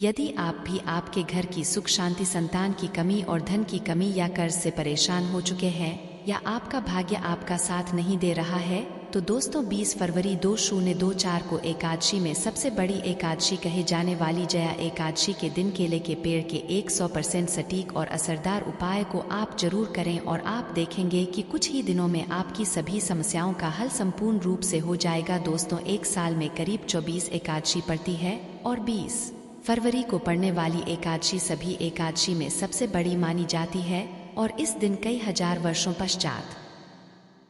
यदि आप भी आपके घर की सुख शांति, संतान की कमी और धन की कमी या कर्ज से परेशान हो चुके हैं या आपका भाग्य आपका साथ नहीं दे रहा है, तो दोस्तों 20 फरवरी 2024 को एकादशी में सबसे बड़ी एकादशी कहे जाने वाली जया एकादशी के दिन केले के पेड़ के 100% सटीक और असरदार उपाय को आप जरूर करें और आप देखेंगे कि कुछ ही दिनों में आपकी सभी समस्याओं का हल संपूर्ण रूप से हो जाएगा। दोस्तों, एक साल में करीब 24 एकादशी पड़ती है और 20 फरवरी को पड़ने वाली एकादशी सभी एकादशी में सबसे बड़ी मानी जाती है और इस दिन कई हजार वर्षों पश्चात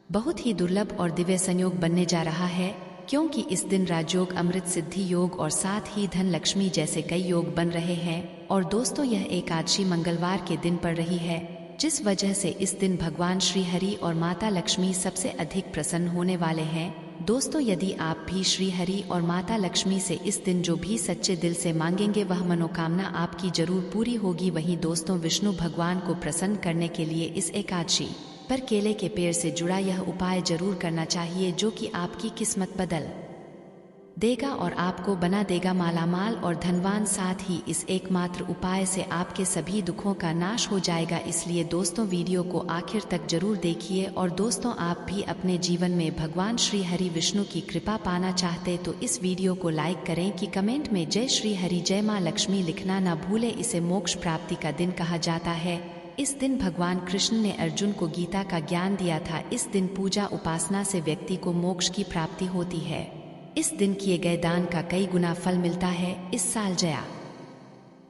बहुत ही दुर्लभ और दिव्य संयोग बनने जा रहा है, क्योंकि इस दिन राजयोग, अमृत सिद्धि योग और साथ ही धन लक्ष्मी जैसे कई योग बन रहे हैं। और दोस्तों, यह एकादशी मंगलवार के दिन पड़ रही है, जिस वजह से इस दिन भगवान श्री हरि और माता लक्ष्मी सबसे अधिक प्रसन्न होने वाले हैं। दोस्तों, यदि आप भी श्री हरि और माता लक्ष्मी से इस दिन जो भी सच्चे दिल से मांगेंगे वह मनोकामना आपकी जरूर पूरी होगी। वहीं दोस्तों, विष्णु भगवान को प्रसन्न करने के लिए इस एकादशी पर केले के पेड़ से जुड़ा यह उपाय जरूर करना चाहिए, जो कि आपकी किस्मत बदल देगा और आपको बना देगा मालामाल और धनवान। साथ ही इस एकमात्र उपाय से आपके सभी दुखों का नाश हो जाएगा। इसलिए दोस्तों, वीडियो को आखिर तक जरूर देखिए। और दोस्तों, आप भी अपने जीवन में भगवान श्री हरि विष्णु की कृपा पाना चाहते तो इस वीडियो को लाइक करें कि कमेंट में जय श्री हरि जय माँ लक्ष्मी लिखना ना भूले। इसे मोक्ष प्राप्ति का दिन कहा जाता है। इस दिन भगवान कृष्ण ने अर्जुन को गीता का ज्ञान दिया था। इस दिन पूजा उपासना से व्यक्ति को मोक्ष की प्राप्ति होती है। इस दिन किए गए दान का कई गुना फल मिलता है। इस साल जया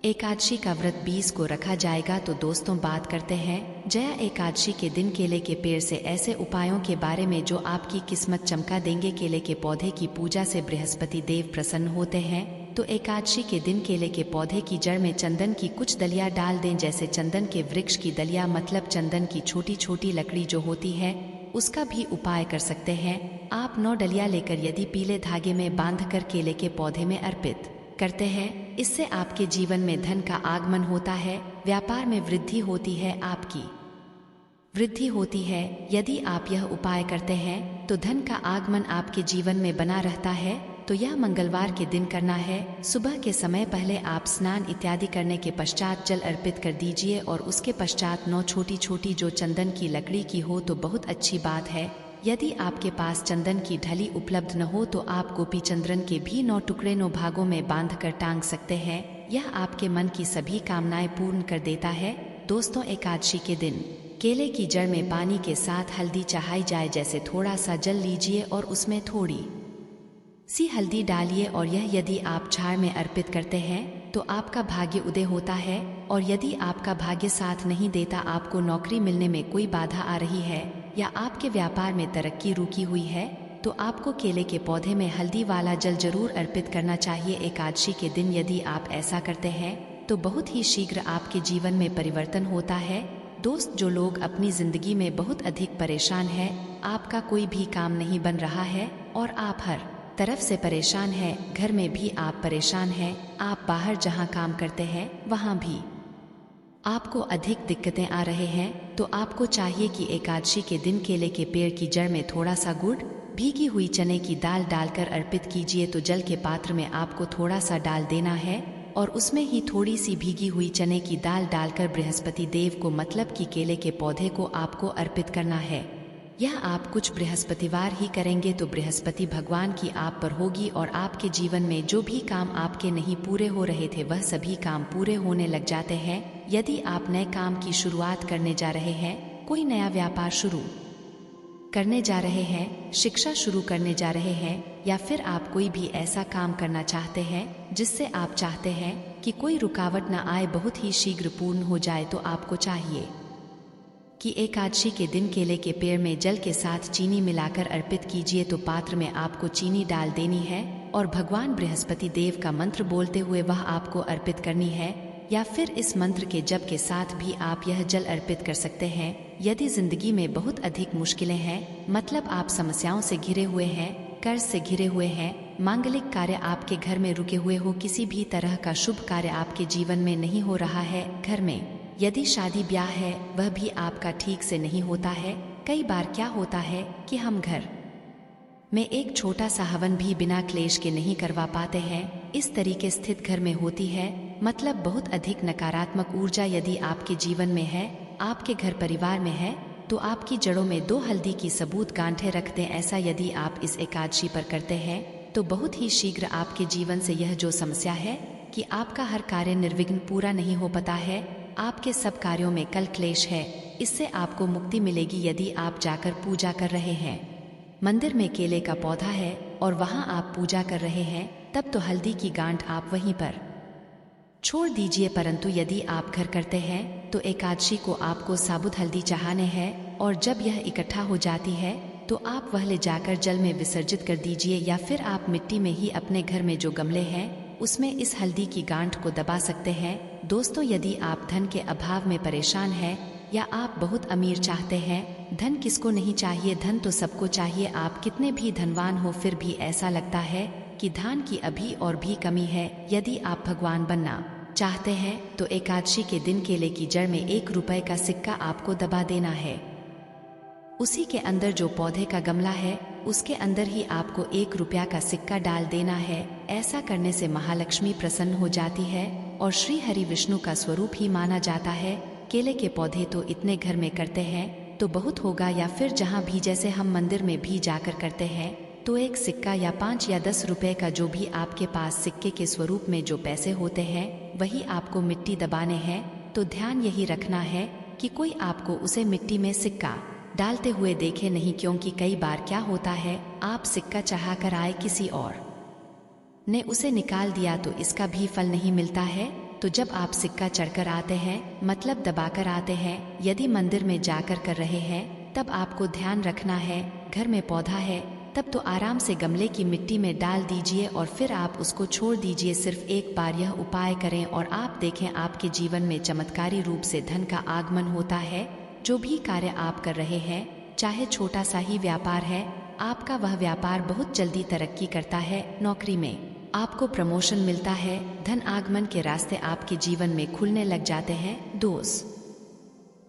एकादशी का व्रत 20 को रखा जाएगा। तो दोस्तों, बात करते हैं जया एकादशी के दिन केले के पेड़ से ऐसे उपायों के बारे में जो आपकी किस्मत चमका देंगे। केले के पौधे की पूजा से बृहस्पति देव प्रसन्न होते हैं। तो एकादशी के दिन केले के पौधे की जड़ में चंदन की कुछ दलिया डाल दें। जैसे चंदन के वृक्ष की दलिया मतलब चंदन की छोटी छोटी लकड़ी जो होती है, उसका भी उपाय कर सकते हैं। आप 9 डलिया लेकर यदि पीले धागे में बांधकर केले के पौधे में अर्पित करते हैं, इससे आपके जीवन में धन का आगमन होता है, व्यापार में वृद्धि होती है, आपकी वृद्धि होती है। यदि आप यह उपाय करते हैं तो धन का आगमन आपके जीवन में बना रहता है। तो यह मंगलवार के दिन करना है। सुबह के समय पहले आप स्नान इत्यादि करने के पश्चात जल अर्पित कर दीजिए और उसके पश्चात 9 छोटी छोटी जो चंदन की लकड़ी की हो तो बहुत अच्छी बात है। यदि आपके पास चंदन की ढली उपलब्ध न हो तो आप गोपी चंद्रन के भी 9 टुकड़े 9 भागों में बांधकर टांग सकते हैं। यह आपके मन की सभी कामनाएं पूर्ण कर देता है। दोस्तों, एकादशी के दिन केले की जड़ में पानी के साथ हल्दी चढ़ाई जाए। जैसे थोड़ा सा जल लीजिए और उसमें थोड़ी सी हल्दी डालिए और यह यदि आप झाड़ में अर्पित करते हैं तो आपका भाग्य उदय होता है। और यदि आपका भाग्य साथ नहीं देता, आपको नौकरी मिलने में कोई बाधा आ रही है या आपके व्यापार में तरक्की रुकी हुई है, तो आपको केले के पौधे में हल्दी वाला जल जरूर अर्पित करना चाहिए एकादशी के दिन। यदि आप ऐसा करते हैं तो बहुत ही शीघ्र आपके जीवन में परिवर्तन होता है। दोस्त, जो लोग अपनी जिंदगी में बहुत अधिक परेशान हैं, आपका कोई भी काम नहीं बन रहा है और आप हर तरफ से परेशान है, घर में भी आप परेशान हैं, आप बाहर जहां काम करते हैं वहां भी आपको अधिक दिक्कतें आ रहे हैं, तो आपको चाहिए कि एकादशी के दिन केले के पेड़ की जड़ में थोड़ा सा गुड़, भीगी हुई चने की दाल डालकर अर्पित कीजिए। तो जल के पात्र में आपको थोड़ा सा डाल देना है और उसमें ही थोड़ी सी भीगी हुई चने की दाल डालकर बृहस्पति देव को मतलब कि केले के पौधे को आपको अर्पित करना है। यह आप कुछ बृहस्पतिवार ही करेंगे तो बृहस्पति भगवान की आप पर होगी और आपके जीवन में जो भी काम आपके नहीं पूरे हो रहे थे वह सभी काम पूरे होने लग जाते हैं। यदि आप नए काम की शुरुआत करने जा रहे हैं, कोई नया व्यापार शुरू करने जा रहे हैं, शिक्षा शुरू करने जा रहे हैं, या फिर आप कोई भी ऐसा काम करना चाहते हैं जिससे आप चाहते हैं कि कोई रुकावट न आए, बहुत ही शीघ्र पूर्ण हो जाए, तो आपको चाहिए कि एकादशी के दिन केले के पेड़ में जल के साथ चीनी मिलाकर अर्पित कीजिए। तो पात्र में आपको चीनी डाल देनी है और भगवान बृहस्पति देव का मंत्र बोलते हुए वह आपको अर्पित करनी है, या फिर इस मंत्र के जप के साथ भी आप यह जल अर्पित कर सकते हैं। यदि जिंदगी में बहुत अधिक मुश्किलें हैं, मतलब आप समस्याओं से घिरे हुए हैं, कर्ज से घिरे हुए हैं, मांगलिक कार्य आपके घर में रुके हुए हो, किसी भी तरह का शुभ कार्य आपके जीवन में नहीं हो रहा है, घर में यदि शादी ब्याह है वह भी आपका ठीक से नहीं होता है। कई बार क्या होता है कि हम घर में एक छोटा सा हवन भी बिना क्लेश के नहीं करवा पाते हैं। इस तरीके स्थित घर में होती है मतलब बहुत अधिक नकारात्मक ऊर्जा यदि आपके जीवन में है, आपके घर परिवार में है, तो आपकी जड़ों में 2 हल्दी की सबूत गांठें रख दें। ऐसा यदि आप इस एकादशी पर करते हैं तो बहुत ही शीघ्र आपके जीवन से यह जो समस्या है कि आपका हर कार्य निर्विघ्न पूरा नहीं हो पाता है, आपके सब कार्यों में कल क्लेश है, इससे आपको मुक्ति मिलेगी यदि आप जाकर पूजा कर रहे हैं। मंदिर में केले का पौधा है और वहां आप पूजा कर रहे हैं, तब तो हल्दी की गांठ आप वहीं पर छोड़ दीजिए। परंतु यदि आप घर करते हैं तो एकादशी को आपको साबुत हल्दी चढ़ाने हैं और जब यह इकट्ठा हो जाती है तो आप वह ले जाकर जल में विसर्जित कर दीजिए, या फिर आप मिट्टी में ही अपने घर में जो गमले हैं उसमें इस हल्दी की गांठ को दबा सकते हैं। दोस्तों, यदि आप धन के अभाव में परेशान हैं या आप बहुत अमीर चाहते हैं, धन किसको नहीं चाहिए, धन तो सबको चाहिए। आप कितने भी धनवान हो फिर भी ऐसा लगता है कि धन की अभी और भी कमी है। यदि आप भगवान बनना चाहते हैं तो एकादशी के दिन केले की जड़ में 1 रुपए का सिक्का आपको दबा देना है। उसी के अंदर जो पौधे का गमला है उसके अंदर ही आपको 1 रुपया का सिक्का डाल देना है। ऐसा करने से महालक्ष्मी प्रसन्न हो जाती है और श्री हरि विष्णु का स्वरूप ही माना जाता है। केले के पौधे तो इतने घर में करते हैं तो बहुत होगा, या फिर जहाँ भी जैसे हम मंदिर में भी जाकर करते हैं तो 1 सिक्का या 5 या 10 रुपए का जो भी आपके पास सिक्के के स्वरूप में जो पैसे होते हैं वही आपको मिट्टी दबाने हैं। तो ध्यान यही रखना है कि कोई आपको उसे मिट्टी में सिक्का डालते हुए देखे नहीं, क्योंकि कई बार क्या होता है आप सिक्का चढ़ा कर आए, किसी और ने उसे निकाल दिया तो इसका भी फल नहीं मिलता है। तो जब आप सिक्का चढ़कर आते हैं मतलब दबाकर आते हैं, यदि मंदिर में जाकर कर रहे हैं, तब आपको ध्यान रखना है घर में पौधा है तब तो आराम से गमले की मिट्टी में डाल दीजिए और फिर आप उसको छोड़ दीजिए। सिर्फ एक बार यह उपाय करें और आप देखें आपके जीवन में चमत्कारी रूप से धन का आगमन होता है। जो भी कार्य आप कर रहे हैं, चाहे छोटा सा ही व्यापार है, आपका वह व्यापार बहुत जल्दी तरक्की करता है। नौकरी में आपको प्रमोशन मिलता है, धन आगमन के रास्ते आपके जीवन में खुलने लग जाते हैं। दोस्त,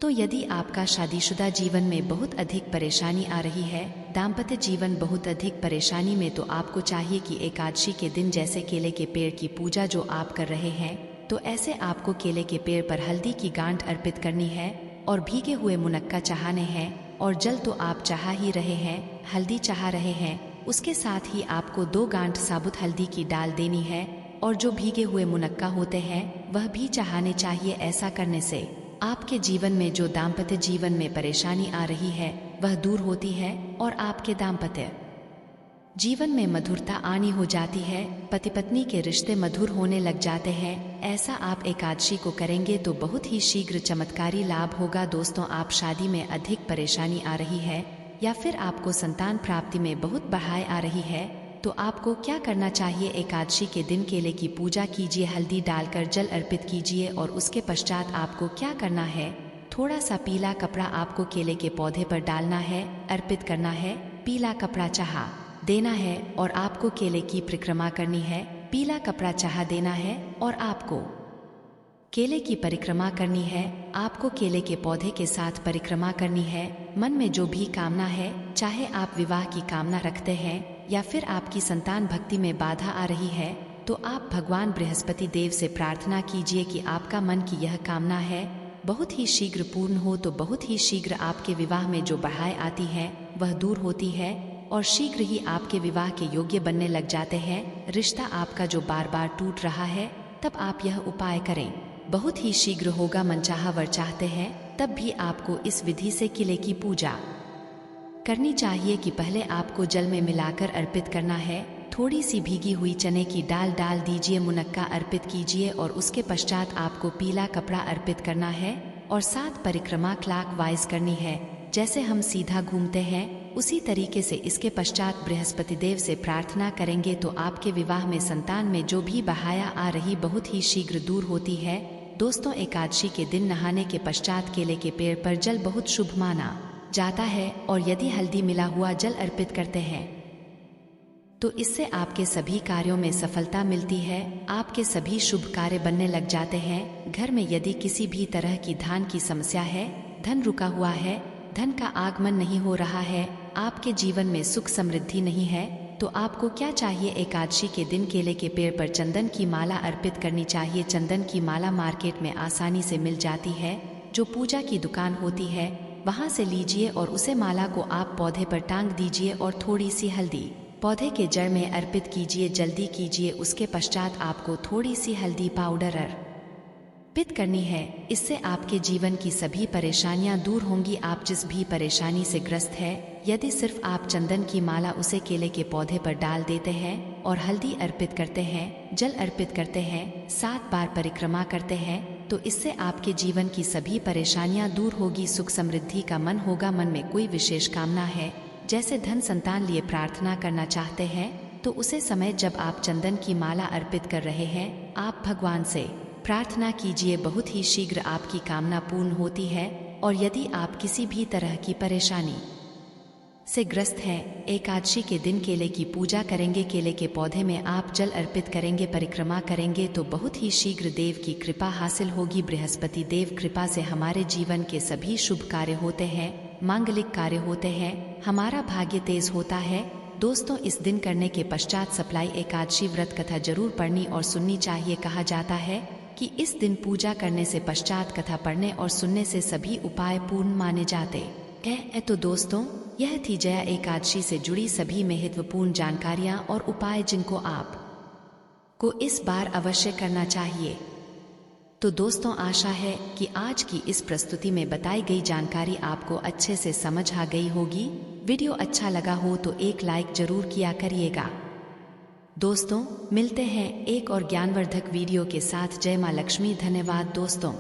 तो यदि आपका शादीशुदा जीवन में बहुत अधिक परेशानी आ रही है, दाम्पत्य जीवन बहुत अधिक परेशानी में, तो आपको चाहिए कि एकादशी के दिन जैसे केले के पेड़ की पूजा जो आप कर रहे हैं, तो ऐसे आपको केले के पेड़ पर हल्दी की गांठ अर्पित करनी है और भीगे हुए मुनक्का चढ़ाने हैं। और जल तो आप चढ़ा ही रहे हैं, हल्दी चढ़ा रहे हैं, उसके साथ ही आपको 2 गांठ साबुत हल्दी की डाल देनी है और जो भीगे हुए मुनक्का होते हैं वह भी चढ़ाने चाहिए। ऐसा करने से आपके जीवन में जो दाम्पत्य जीवन में परेशानी आ रही है वह दूर होती है और आपके दाम्पत्य जीवन में मधुरता आनी हो जाती है, पति पत्नी के रिश्ते मधुर होने लग जाते हैं। ऐसा आप एकादशी को करेंगे तो बहुत ही शीघ्र चमत्कारी लाभ होगा। दोस्तों, आप शादी में अधिक परेशानी आ रही है या फिर आपको संतान प्राप्ति में बहुत बढ़ाई आ रही है, तो आपको क्या करना चाहिए? एकादशी के दिन केले की पूजा कीजिए, हल्दी डालकर जल अर्पित कीजिए और उसके पश्चात आपको क्या करना है, थोड़ा सा पीला कपड़ा आपको केले के पौधे पर डालना है, अर्पित करना है, पीला कपड़ा चढ़ा देना है और आपको केले की परिक्रमा करनी है। पीला कपड़ा चढ़ा देना है और आपको केले की परिक्रमा करनी है। आपको केले के पौधे के साथ परिक्रमा करनी है। मन में जो भी कामना है, चाहे आप विवाह की कामना रखते हैं या फिर आपकी संतान भक्ति में बाधा आ रही है, तो आप भगवान बृहस्पति देव से प्रार्थना कीजिए कि आपका मन की यह कामना है बहुत ही शीघ्र पूर्ण हो। तो बहुत ही शीघ्र आपके विवाह में जो बाधाएं आती हैं वह दूर होती है और शीघ्र ही आपके विवाह के योग्य बनने लग जाते हैं। रिश्ता आपका जो बार बार टूट रहा है, तब आप यह उपाय करें, बहुत ही शीघ्र होगा। मनचाहा वर चाहते हैं तब भी आपको इस विधि से किले की पूजा करनी चाहिए कि पहले आपको जल में मिलाकर अर्पित करना है। थोड़ी सी भीगी हुई चने की दाल डाल दीजिए, मुनक्का अर्पित कीजिए और उसके पश्चात आपको पीला कपड़ा अर्पित करना है और 7 परिक्रमा क्लॉकवाइज करनी है। जैसे हम सीधा घूमते हैं उसी तरीके से इसके पश्चात बृहस्पति देव से प्रार्थना करेंगे तो आपके विवाह में संतान में जो भी बहाया आ रही बहुत ही शीघ्र दूर होती है। दोस्तों, एकादशी के दिन नहाने के पश्चात केले के पेड़ पर जल बहुत शुभ माना जाता है और यदि हल्दी मिला हुआ जल अर्पित करते हैं तो इससे आपके सभी कार्यों में सफलता मिलती है, आपके सभी शुभ कार्य बनने लग जाते हैं। घर में यदि किसी भी तरह की धन की समस्या है, धन रुका हुआ है, धन का आगमन नहीं हो रहा है, आपके जीवन में सुख समृद्धि नहीं है, तो आपको क्या चाहिए? एकादशी के दिन केले के पेड़ पर चंदन की माला अर्पित करनी चाहिए। चंदन की माला मार्केट में आसानी से मिल जाती है। जो पूजा की दुकान होती है वहां से लीजिए और उसे माला को आप पौधे पर टांग दीजिए और थोड़ी सी हल्दी पौधे के जड़ में अर्पित कीजिए। जल्दी कीजिए, उसके पश्चात आपको थोड़ी सी हल्दी पाउडर अर्पित करनी है। इससे आपके जीवन की सभी परेशानियां दूर होंगी। आप जिस भी परेशानी से ग्रस्त है, यदि सिर्फ आप चंदन की माला उसे केले के पौधे पर डाल देते हैं और हल्दी अर्पित करते हैं, जल अर्पित करते हैं, 7 बार परिक्रमा करते हैं, तो इससे आपके जीवन की सभी परेशानियां दूर होगी। सुख समृद्धि का मन होगा। मन में कोई विशेष कामना है, जैसे धन संतान लिए प्रार्थना करना चाहते हैं, तो उसे समय जब आप चंदन की माला अर्पित कर रहे हैं, आप भगवान से प्रार्थना कीजिए। बहुत ही शीघ्र आपकी कामना पूर्ण होती है। और यदि आप किसी भी तरह की परेशानी से ग्रस्त हैं, एकादशी के दिन केले की पूजा करेंगे, केले के पौधे में आप जल अर्पित करेंगे, परिक्रमा करेंगे, तो बहुत ही शीघ्र देव की कृपा हासिल होगी। बृहस्पति देव कृपा से हमारे जीवन के सभी शुभ कार्य होते हैं, मांगलिक कार्य होते हैं, हमारा भाग्य तेज होता है। दोस्तों, इस दिन करने के पश्चात सप्लाई एकादशी व्रत कथा जरूर पढ़नी और सुननी चाहिए। कहा जाता है कि इस दिन पूजा करने से पश्चात कथा पढ़ने और सुनने से सभी उपाय पूर्ण माने जाते हैं। तो दोस्तों, यह थी जया एकादशी से जुड़ी सभी महत्वपूर्ण जानकारियां और उपाय जिनको आप को इस बार अवश्य करना चाहिए। तो दोस्तों, आशा है कि आज की इस प्रस्तुति में बताई गई जानकारी आपको अच्छे से समझ आ गई होगी। वीडियो अच्छा लगा हो तो एक लाइक जरूर किया करिएगा। दोस्तों, मिलते हैं एक और ज्ञानवर्धक वीडियो के साथ। जय मां लक्ष्मी। धन्यवाद दोस्तों।